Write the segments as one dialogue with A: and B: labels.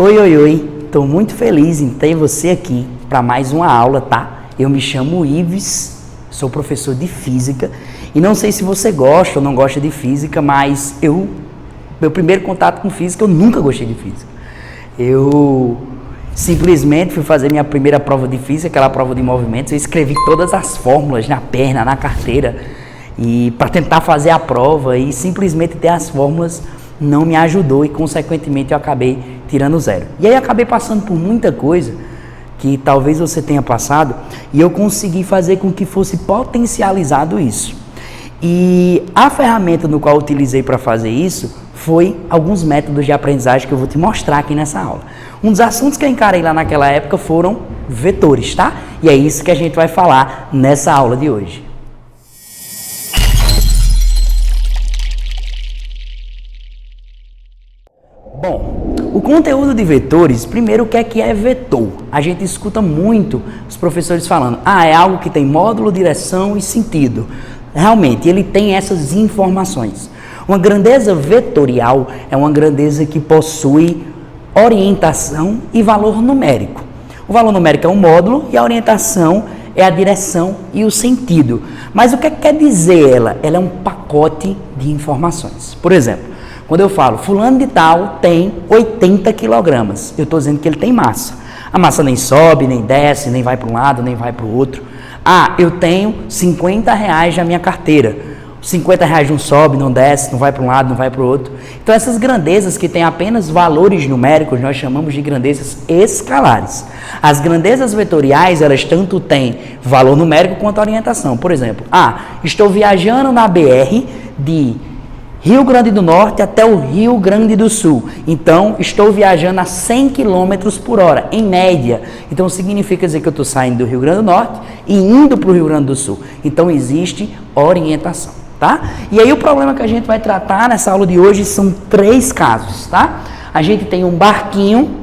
A: Oi, oi, oi, estou muito feliz em ter você aqui para mais uma aula, tá? Eu me chamo Ives, sou professor de Física e não sei se você gosta ou não gosta de Física, mas meu primeiro contato com Física, eu nunca gostei de Física. Eu simplesmente fui fazer minha primeira prova de Física, aquela prova de movimentos, eu escrevi todas as fórmulas na perna, na carteira, e para tentar fazer a prova e simplesmente ter as fórmulas não me ajudou e, consequentemente, eu acabei tirando 0. E aí acabei passando por muita coisa que talvez você tenha passado e eu consegui fazer com que fosse potencializado isso. E a ferramenta no qual eu utilizei para fazer isso foi alguns métodos de aprendizagem que eu vou te mostrar aqui nessa aula. Um dos assuntos que eu encarei lá naquela época foram vetores, tá? E é isso que a gente vai falar nessa aula de hoje. Bom, o conteúdo de vetores, primeiro, o que é vetor? A gente escuta muito os professores falando, é algo que tem módulo, direção e sentido. Realmente, ele tem essas informações. Uma grandeza vetorial é uma grandeza que possui orientação e valor numérico. O valor numérico é um módulo e a orientação é a direção e o sentido. Mas o que quer dizer ela? Ela é um pacote de informações. Por exemplo, quando eu falo, fulano de tal tem 80 quilogramas, eu estou dizendo que ele tem massa. A massa nem sobe, nem desce, nem vai para um lado, nem vai para o outro. Eu tenho R$50 na minha carteira. R$50 não sobe, não desce, não vai para um lado, não vai para o outro. Então essas grandezas que têm apenas valores numéricos, nós chamamos de grandezas escalares. As grandezas vetoriais, elas tanto têm valor numérico quanto orientação. Por exemplo, estou viajando na BR de Rio Grande do Norte até o Rio Grande do Sul. Então, estou viajando a 100 km por hora, em média. Então, significa dizer que eu estou saindo do Rio Grande do Norte e indo para o Rio Grande do Sul. Então, existe orientação, tá? E aí, o problema que a gente vai tratar nessa aula de hoje são 3 casos, tá? A gente tem um barquinho,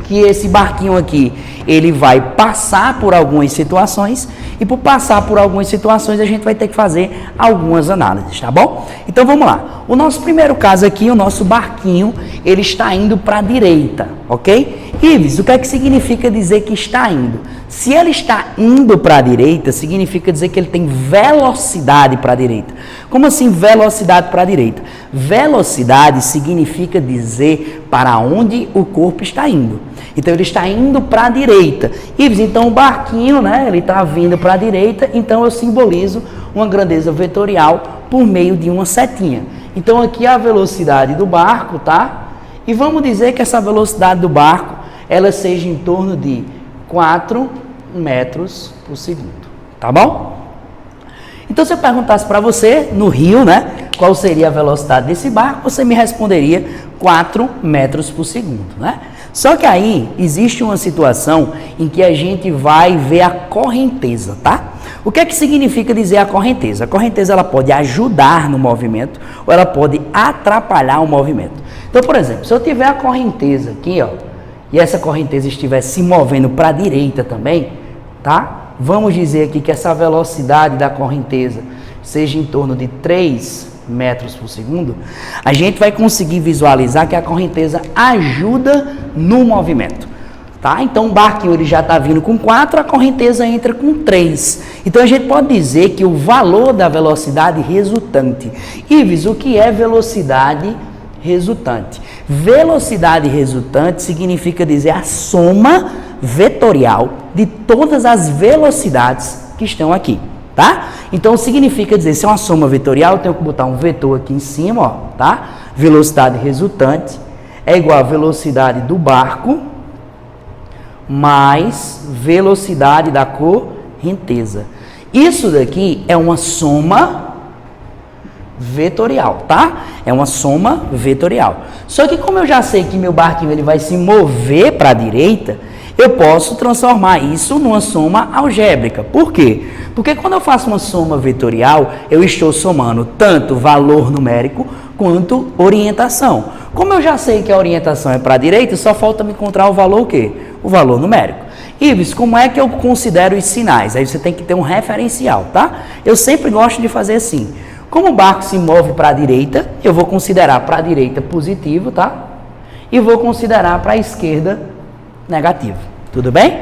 A: que esse barquinho aqui, ele vai passar por algumas situações e por passar por algumas situações a gente vai ter que fazer algumas análises, tá bom? Então vamos lá. O nosso primeiro caso aqui, o nosso barquinho, ele está indo para a direita, ok? Ives, o que é que significa dizer que está indo? Se ele está indo para a direita, significa dizer que ele tem velocidade para a direita. Como assim velocidade para a direita? Velocidade significa dizer para onde o corpo está indo. Então, ele está indo para a direita. Ives, então o barquinho, né, ele está vindo para a direita, então eu simbolizo uma grandeza vetorial por meio de uma setinha. Então, aqui é a velocidade do barco, tá? E vamos dizer que essa velocidade do barco, ela seja em torno de 4 metros por segundo, tá bom? Então, se eu perguntasse para você, no rio, né, qual seria a velocidade desse barco, você me responderia 4 metros por segundo, né? Só que aí existe uma situação em que a gente vai ver a correnteza, tá? O que é que significa dizer a correnteza? A correnteza, ela pode ajudar no movimento ou ela pode atrapalhar o movimento. Então, por exemplo, se eu tiver a correnteza aqui, e essa correnteza estiver se movendo para a direita também, tá? Vamos dizer aqui que essa velocidade da correnteza seja em torno de 3 metros por segundo, a gente vai conseguir visualizar que a correnteza ajuda no movimento, tá? Então o barquinho ele já está vindo com 4, a correnteza entra com 3. Então a gente pode dizer que o valor da velocidade resultante. Ives, o que é velocidade resultante? Velocidade resultante significa dizer a soma vetorial de todas as velocidades que estão aqui, tá? Então significa dizer, se é uma soma vetorial, eu tenho que botar um vetor aqui em cima, tá? Velocidade resultante é igual a velocidade do barco mais velocidade da correnteza. Isso daqui é uma soma vetorial, tá? É uma soma vetorial. Só que como eu já sei que meu barquinho ele vai se mover para a direita, eu posso transformar isso numa soma algébrica. Por quê? Porque quando eu faço uma soma vetorial, eu estou somando tanto valor numérico quanto orientação. Como eu já sei que a orientação é para a direita, só falta me encontrar o valor o quê? O valor numérico. Ives, como é que eu considero os sinais? Aí você tem que ter um referencial, tá? Eu sempre gosto de fazer assim. Como o barco se move para a direita, eu vou considerar para a direita positivo, tá? e vou considerar para a esquerda negativo. Tudo bem?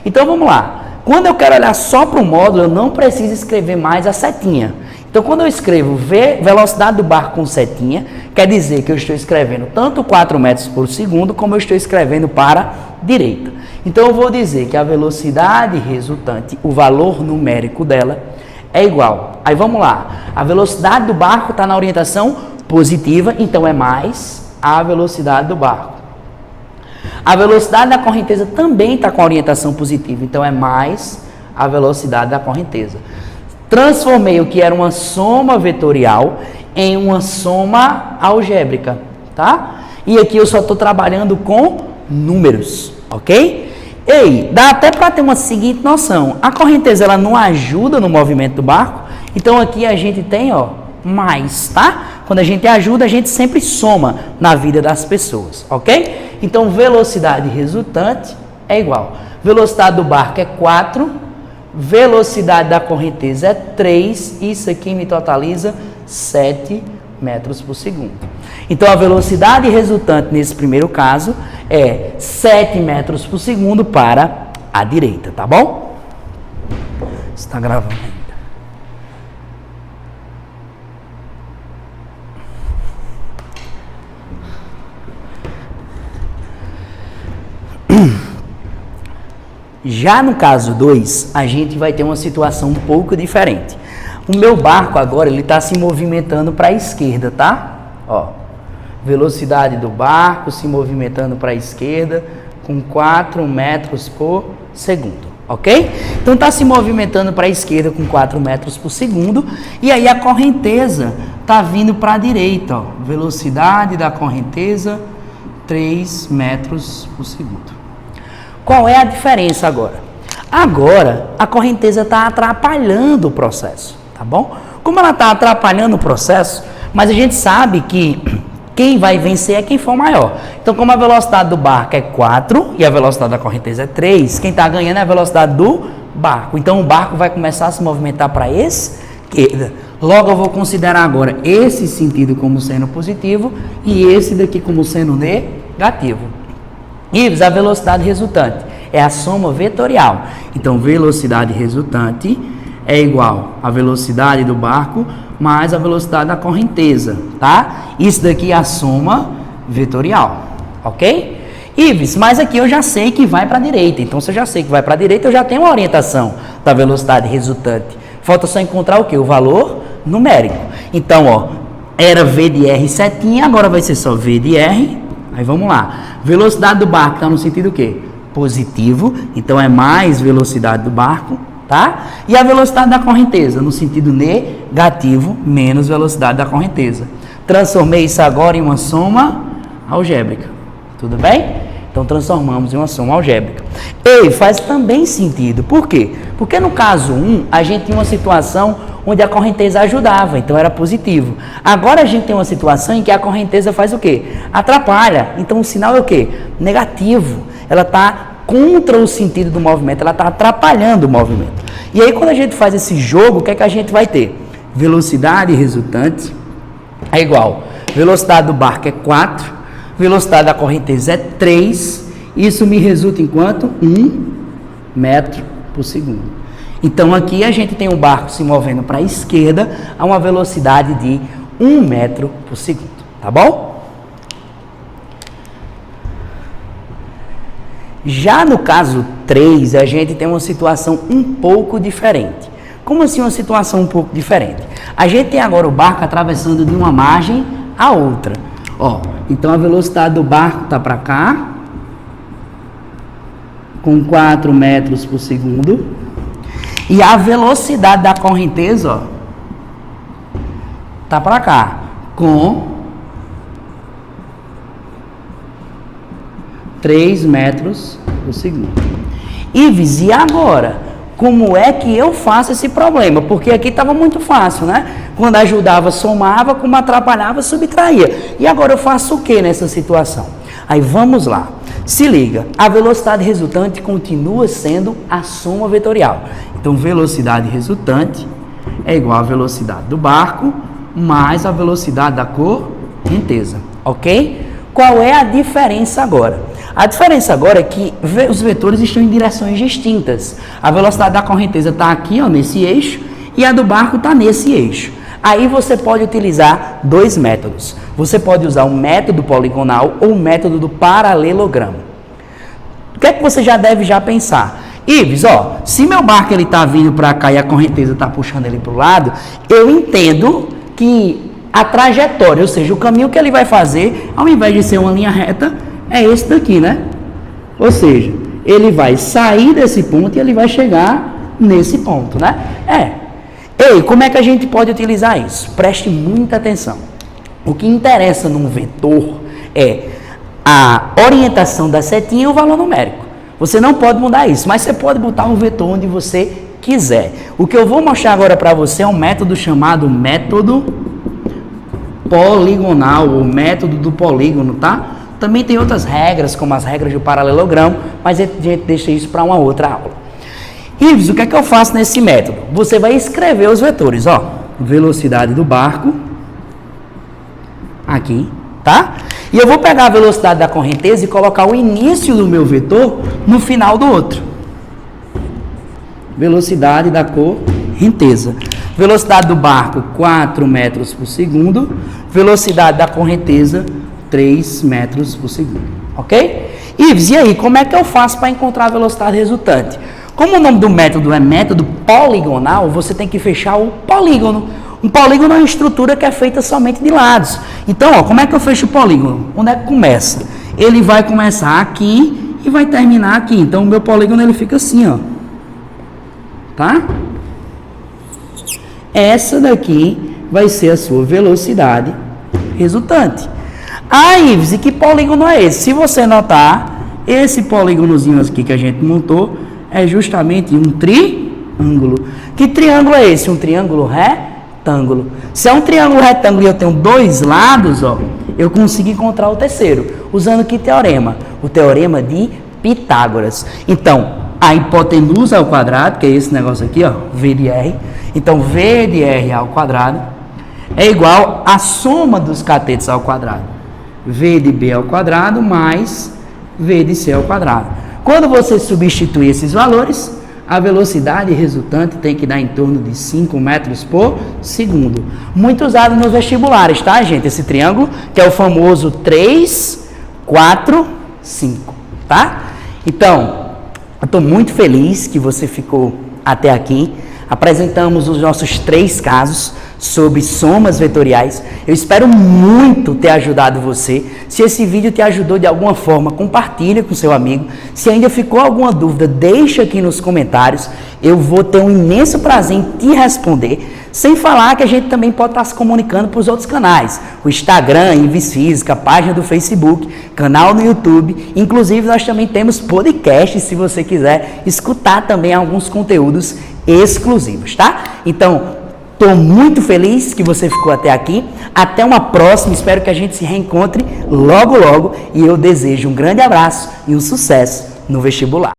A: Então vamos lá. Quando eu quero olhar só para o módulo, eu não preciso escrever mais a setinha. Então quando eu escrevo velocidade do barco com setinha, quer dizer que eu estou escrevendo tanto 4 metros por segundo, como eu estou escrevendo para a direita. Então eu vou dizer que a velocidade resultante, o valor numérico dela, é igual. Aí vamos lá. A velocidade do barco está na orientação positiva, então é mais a velocidade do barco. A velocidade da correnteza também está com a orientação positiva, então é mais a velocidade da correnteza. Transformei o que era uma soma vetorial em uma soma algébrica, tá? E aqui eu só estou trabalhando com números, ok? Ei, dá até para ter uma seguinte noção. A correnteza, ela não ajuda no movimento do barco, então aqui a gente tem, ó, mais, tá? Quando a gente ajuda, a gente sempre soma na vida das pessoas, ok? Então, velocidade resultante é igual. Velocidade do barco é 4, velocidade da correnteza é 3, isso aqui me totaliza 7 metros por segundo. Então, a velocidade resultante nesse primeiro caso é 7 metros por segundo para a direita, tá bom? Está gravando ainda. Já no caso 2, a gente vai ter uma situação um pouco diferente. O meu barco agora, ele está se movimentando para a esquerda, tá? Ó, velocidade do barco se movimentando para a esquerda com 4 metros por segundo, ok? Então está se movimentando para a esquerda com 4 metros por segundo e aí a correnteza está vindo para a direita, ó. Velocidade da correnteza 3 metros por segundo. Qual é a diferença agora? Agora, a correnteza está atrapalhando o processo, tá bom? Como ela está atrapalhando o processo, mas a gente sabe que quem vai vencer é quem for maior. Então, como a velocidade do barco é 4 e a velocidade da correnteza é 3, quem está ganhando é a velocidade do barco. Então, o barco vai começar a se movimentar para a esquerda. Logo, eu vou considerar agora esse sentido como sendo positivo e esse daqui como sendo negativo. Ives, a velocidade resultante é a soma vetorial. Então, velocidade resultante é igual à velocidade do barco mais a velocidade da correnteza, tá? Isso daqui é a soma vetorial, ok? Ives, mas aqui eu já sei que vai para a direita. Então, se eu já sei que vai para a direita, eu já tenho uma orientação da velocidade resultante. Falta só encontrar o quê? O valor numérico. Então, ó, era V de R setinha, agora vai ser só V de R. Aí vamos lá. Velocidade do barco está no sentido o quê? Positivo, então é mais velocidade do barco, tá? E a velocidade da correnteza no sentido negativo, menos velocidade da correnteza. Transformei isso agora em uma soma algébrica. Tudo bem? Então transformamos em uma soma algébrica. E faz também sentido. Por quê? Porque no caso 1, a gente tinha uma situação onde a correnteza ajudava, então era positivo. Agora a gente tem uma situação em que a correnteza faz o quê? Atrapalha. Então o sinal é o quê? Negativo. Ela está contra o sentido do movimento, ela está atrapalhando o movimento. E aí quando a gente faz esse jogo, o que é que a gente vai ter? Velocidade resultante é igual. Velocidade do barco é 4, velocidade da correnteza é 3, isso me resulta em quanto? 1 metro por segundo. Então aqui a gente tem um barco se movendo para a esquerda a uma velocidade de 1 metro por segundo, tá bom? Já no caso 3, a gente tem uma situação um pouco diferente. Como assim uma situação um pouco diferente? A gente tem agora o barco atravessando de uma margem a outra. Ó, então a velocidade do barco está para cá, com 4 metros por segundo. E a velocidade da correnteza, ó, tá para cá, com 3 metros por segundo. Ives, e agora? Como é que eu faço esse problema? Porque aqui estava muito fácil, né? Quando ajudava, somava, como atrapalhava, subtraía. E agora eu faço o que nessa situação? Aí vamos lá. Se liga, a velocidade resultante continua sendo a soma vetorial. Então, velocidade resultante é igual à velocidade do barco mais a velocidade da correnteza, ok? Qual é a diferença agora? A diferença agora é que os vetores estão em direções distintas. A velocidade da correnteza está aqui, ó, nesse eixo, e a do barco está nesse eixo. Aí você pode utilizar dois métodos. Você pode usar o método poligonal ou o método do paralelogramo. O que é que você já deve pensar? Ives, ó, se meu barco está vindo para cá e a correnteza está puxando ele para o lado, eu entendo que a trajetória, ou seja, o caminho que ele vai fazer, ao invés de ser uma linha reta, é esse daqui, né? Ou seja, ele vai sair desse ponto e ele vai chegar nesse ponto, né? Ei, como é que a gente pode utilizar isso? Preste muita atenção. O que interessa num vetor é a orientação da setinha e o valor numérico. Você não pode mudar isso, mas você pode botar um vetor onde você quiser. O que eu vou mostrar agora para você é um método chamado método poligonal, ou método do polígono, tá? Também tem outras regras, como as regras do paralelogramo, mas a gente deixa isso para uma outra aula. Ives, o que é que eu faço nesse método? Você vai escrever os vetores, ó. Velocidade do barco, aqui, tá? E eu vou pegar a velocidade da correnteza e colocar o início do meu vetor no final do outro. Velocidade da correnteza. Velocidade do barco, 4 metros por segundo. Velocidade da correnteza, 3 metros por segundo. Ok? Ives, e aí, como é que eu faço para encontrar a velocidade resultante? Como o nome do método é método poligonal, você tem que fechar o polígono. Um polígono é uma estrutura que é feita somente de lados. Então, ó, como é que eu fecho o polígono? Onde é que começa? Ele vai começar aqui e vai terminar aqui. Então, o meu polígono ele fica assim, ó. Tá? Essa daqui vai ser a sua velocidade resultante. Ah, Ives, e que polígono é esse? Se você notar, esse polígonozinho aqui que a gente montou é justamente um triângulo. Que triângulo é esse? Um triângulo retângulo. Se é um triângulo retângulo e eu tenho dois lados, ó, eu consigo encontrar o terceiro. Usando que teorema? O teorema de Pitágoras. Então, a hipotenusa ao quadrado, que é esse negócio aqui, ó, V de R. Então, V de R ao quadrado é igual à soma dos catetos ao quadrado. V de B ao quadrado mais V de C ao quadrado. Quando você substituir esses valores, a velocidade resultante tem que dar em torno de 5 metros por segundo. Muito usado nos vestibulares, tá, gente? Esse triângulo, que é o famoso 3, 4, 5, tá? Então, eu estou muito feliz que você ficou até aqui. Apresentamos os nossos 3 casos sobre somas vetoriais. Eu espero muito ter ajudado você. Se esse vídeo te ajudou de alguma forma, compartilha com seu amigo. Se ainda ficou alguma dúvida, deixa aqui nos comentários. Eu vou ter um imenso prazer em te responder. Sem falar que a gente também pode estar se comunicando para os outros canais. O Instagram, Ives Física, página do Facebook, canal no YouTube. Inclusive, nós também temos podcast, se você quiser escutar também alguns conteúdos exclusivos, tá? Então, estou muito feliz que você ficou até aqui. Até uma próxima. Espero que a gente se reencontre logo, logo. E eu desejo um grande abraço e um sucesso no vestibular.